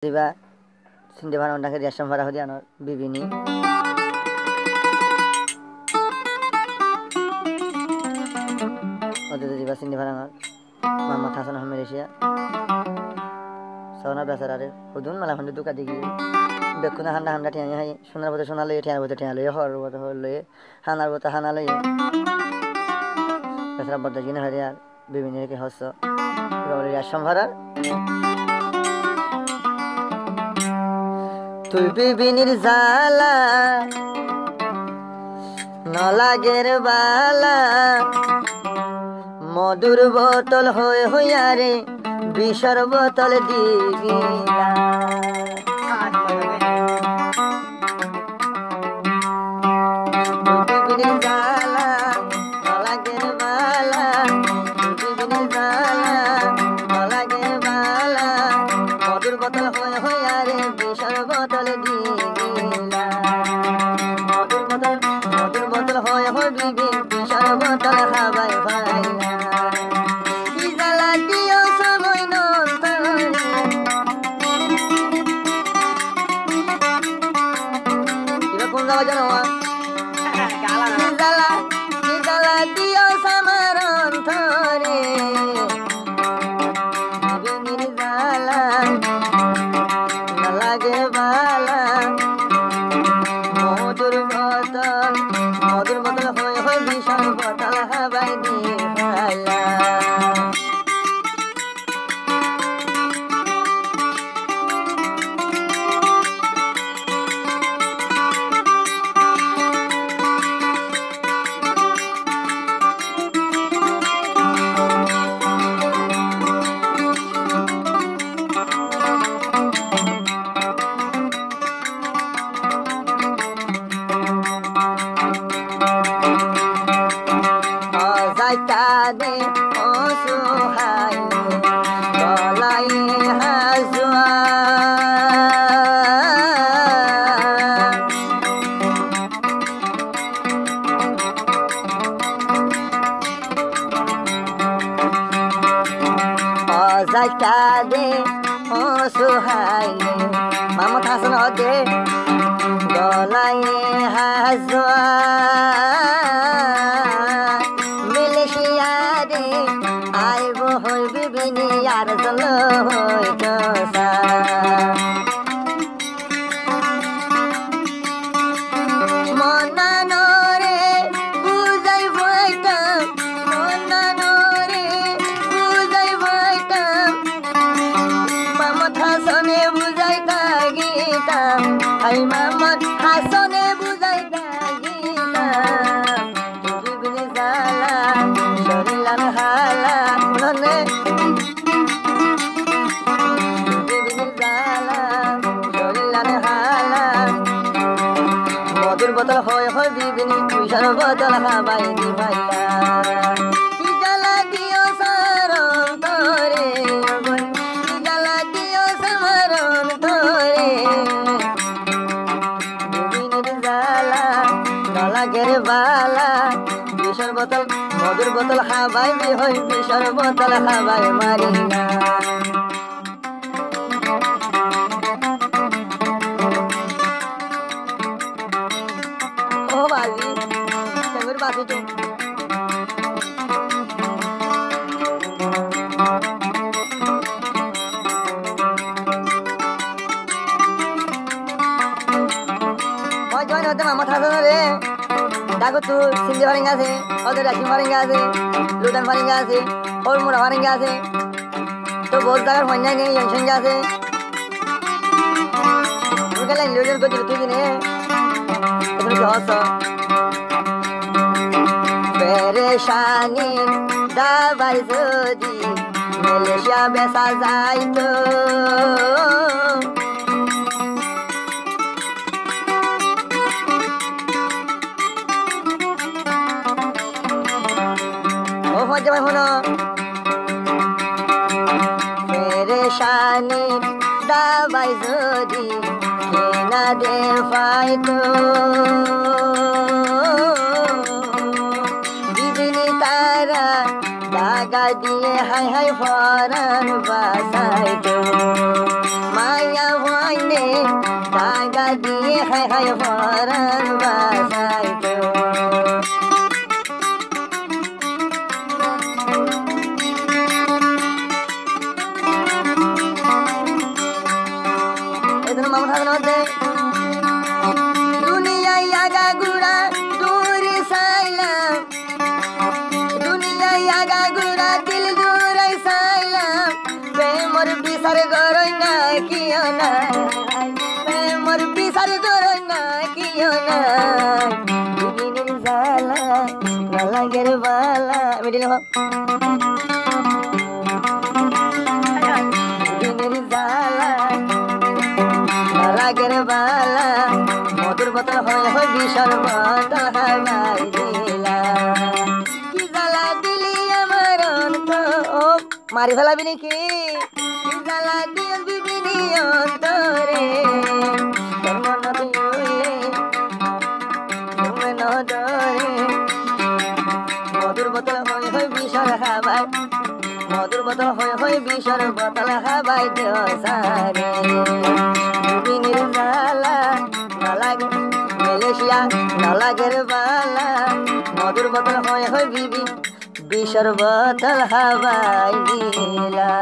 Diba sindi baron dake riasan para hodi anor bibini ode diba sindi barangar Muhammad Hasan Ahmed Asia sona basarare hudun mala honde duka digi bekuna handa handa tiya hai sonar bote sonale tiya bote tiya le hor bote holle hanar bote hanale basara bote jina hariya bibini ke hosso role riasan para তুই বিবিনির জালা নলাগের বালা মধুর বোতল হয়ে হইয়া রে বিষর বোতল দিগিলা বিবিনির জালা নলাগের বালা বিবিনির জালা নলাগের বালা মধুর বোতল হয়ে হইয়া রে বিষর বোতল দিগিলা মধুর বোতল হয় হয় বিবি বিষর বোতল খাবাই ফাইলা কি জ্বালা দিও সময় নন্তরে এবার কোন জায়গা জানো কি জ্বালা দিও সামার অন্তরে বিবিনির জ্বালা লাগে বালা মধুর বোতল হয়ে হয়ে ভীষণ বোতল হাবাই দিয়ে ফালা Zaitade osuhai golai hazwa Zaitade osuhai Muhammad Hasan ode golai hazwa আইব হই বিবিনি আর চল হই কসা মনানরে বুঝাই ভাইতাম মনানরে বুঝাই ভাইতাম মামত হাসনে বুঝাই গীতাম আই মামত হাসনে বুঝাই গীতাম বিবিনি জালা শরীলান হালা মনে বিবিনির জালা শরীলান হালা মধুর বোতল হয় হয় বিবিনি পয়সার বোতল খাবাই দি ভাইয়া কি জ্বালা দিও সারম তোরে কি জ্বালা দিও সারম তোরে বিবিনির জালা নলাগের বালা বিষর বোতল মধুর বোতল খাবাই হই বিষর বোতল খাবাই মারি না ও বাজি কেমন বাজি তো ওই জয়েন হতে মামা থাকো রে দেখো তো সিন্ধি ফারিঙ্গা আছে ওদের রাশি ফারিঙ্গা আছে লুটান ফারিঙ্গা আছে ওর মোড়া ফারিঙ্গা আছে তো বহুত জায়গার ফন্যায় নেই জংশনগা আছে গেলে লুটান করছি তুই কিনে তুমি কি হস পেরেশানি দাবাই যদি মালয়েশিয়া বেসা যাইতো জবাই হলো পেরেশানি দাবাই যদি কেনা দে পাইতো বিবিনি তারা দাগা দিয়ে হাই হাই ফরান বাসাইতো মায়া হইনে জায়গা দিয়ে হাই হাই পরাণ বাসাইতো এজন্য মামুন হাসান হচ্ছে দুনিয়ায় আগা গুড়া দূরে সাইলাম দুনিয়ায় আগা গুড়া দিল দূরে সাইলাম প্রেমর বিচার করই না কিও না প্রেমর বিচার করই না কিও না দিনের জালা না লাগের বালা মিডিল দিনের জালা না লাগের বালা মধুর বোতল হয় বিষর বোতল হাবাই দিলা কি জ্বালা দিলি আমার অন্তর মারি ফেলাবি নাকি কি জ্বালা দিবি বিনি অন্তরে তোর মন তুইলে তুমি নদরে মধুর বোতল হয় বিষর হাবাই মধুর বোতল হয় বিষর বোতল হাবাই দিও সারে বিনির জালা না লাগে মালয়েশিয়া না লাগের বালা মধুর বোতল হয় বিবি বিষর বোতল হাবাই দিলা